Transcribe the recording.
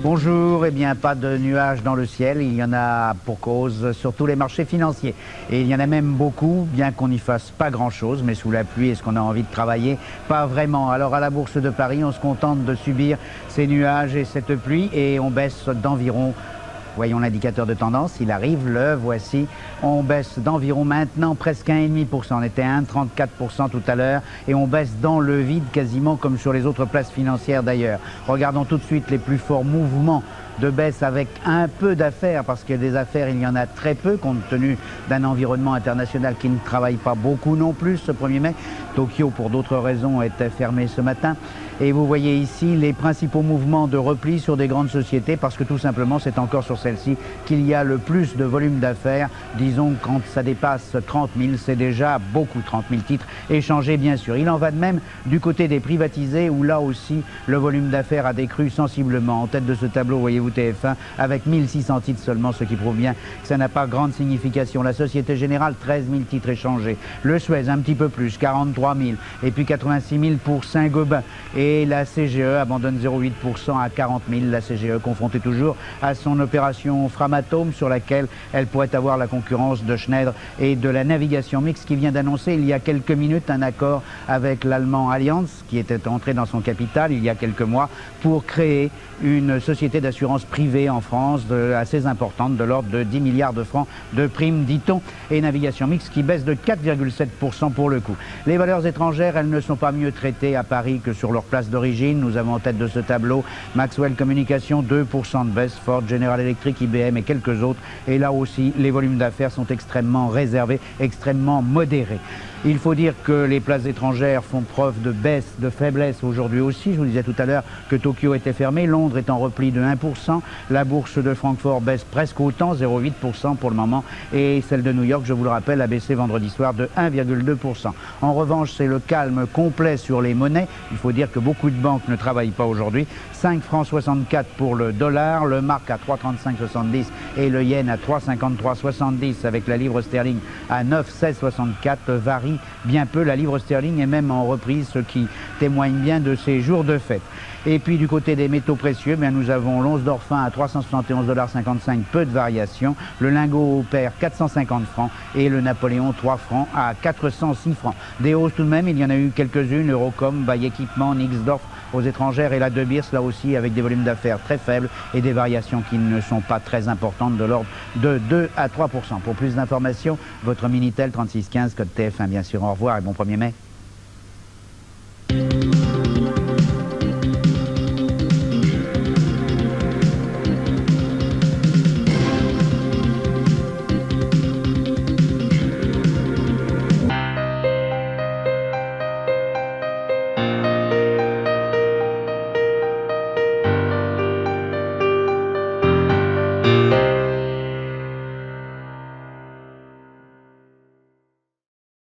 Bonjour, eh bien pas de nuages dans le ciel, il y en a pour cause sur tous les marchés financiers. Et il y en a même beaucoup, bien qu'on n'y fasse pas grand-chose, mais sous la pluie, est-ce qu'on a envie de travailler? Pas vraiment. Alors à la Bourse de Paris, on se contente de subir ces nuages et cette pluie et on baisse d'environ... Voyons l'indicateur de tendance, il arrive, le voici. On baisse d'environ maintenant presque 1,5%. On était à 1,34% tout à l'heure et on baisse dans le vide quasiment comme sur les autres places financières d'ailleurs. Regardons tout de suite les plus forts mouvements de baisse avec un peu d'affaires, parce que des affaires, il y en a très peu, compte tenu d'un environnement international qui ne travaille pas beaucoup non plus ce 1er mai. Tokyo, pour d'autres raisons, était fermé ce matin. Et vous voyez ici les principaux mouvements de repli sur des grandes sociétés, parce que tout simplement, c'est encore sur celle-ci qu'il y a le plus de volume d'affaires. Disons, quand ça dépasse 30 000, c'est déjà beaucoup, 30 000 titres échangés, bien sûr. Il en va de même du côté des privatisés, où là aussi, le volume d'affaires a décru sensiblement. En tête de ce tableau, voyez-vous TF1, avec 1600 titres seulement, ce qui prouve bien que ça n'a pas grande signification. La Société Générale, 13 000 titres échangés. Le Suez, un petit peu plus, 43 000. Et puis 86 000 pour Saint-Gobain. Et la CGE abandonne 0,8% à 40 000. La CGE confrontée toujours à son opération Framatome, sur laquelle elle pourrait avoir la concurrence de Schneider et de la navigation mixte, qui vient d'annoncer il y a quelques minutes un accord avec l'allemand Allianz, qui était entré dans son capital il y a quelques mois, pour créer une société d'assurance privée en France assez importante, de l'ordre de 10 milliards de francs de primes, dit-on, et navigation mixte qui baisse de 4,7% pour le coup. Les valeurs étrangères, elles ne sont pas mieux traitées à Paris que sur leur place d'origine. Nous avons en tête de ce tableau Maxwell Communications, 2% de baisse, Ford, General Electric, IBM et quelques autres. Et là aussi, les volumes d'affaires sont extrêmement réservés, extrêmement modérés. Il faut dire que les places étrangères font preuve de baisse, de faiblesse aujourd'hui aussi. Je vous disais tout à l'heure que Tokyo était fermé, Londres est en repli de 1%, la bourse de Francfort baisse presque autant, 0,8% pour le moment, et celle de New York, je vous le rappelle, a baissé vendredi soir de 1,2%. En revanche, c'est le calme complet sur les monnaies. Il faut dire que beaucoup de banques ne travaillent pas aujourd'hui. 5 francs 64 pour le dollar, le mark à 3,3570 et le yen à 3,5370 avec la livre sterling à 9,1664 varie bien peu. La livre sterling est même en reprise, ce qui témoigne bien de ces jours de fête. Et puis du côté des métaux précieux, bien, nous avons l'once d'or fin à 371,55 $, peu de variation. Le lingot perd 450 francs et le Napoléon 3 francs à 406 francs. Des hausses tout de même, il y en a eu quelques-unes, Eurocom, Baye Équipement, Nixdorf aux étrangères et la De Beers, là aussi avec des volumes d'affaires très faibles et des variations qui ne sont pas très importantes, de l'ordre de 2 à 3%. Pour plus d'informations, votre Minitel 3615, code TF1 bien sûr. Au revoir et bon 1er mai.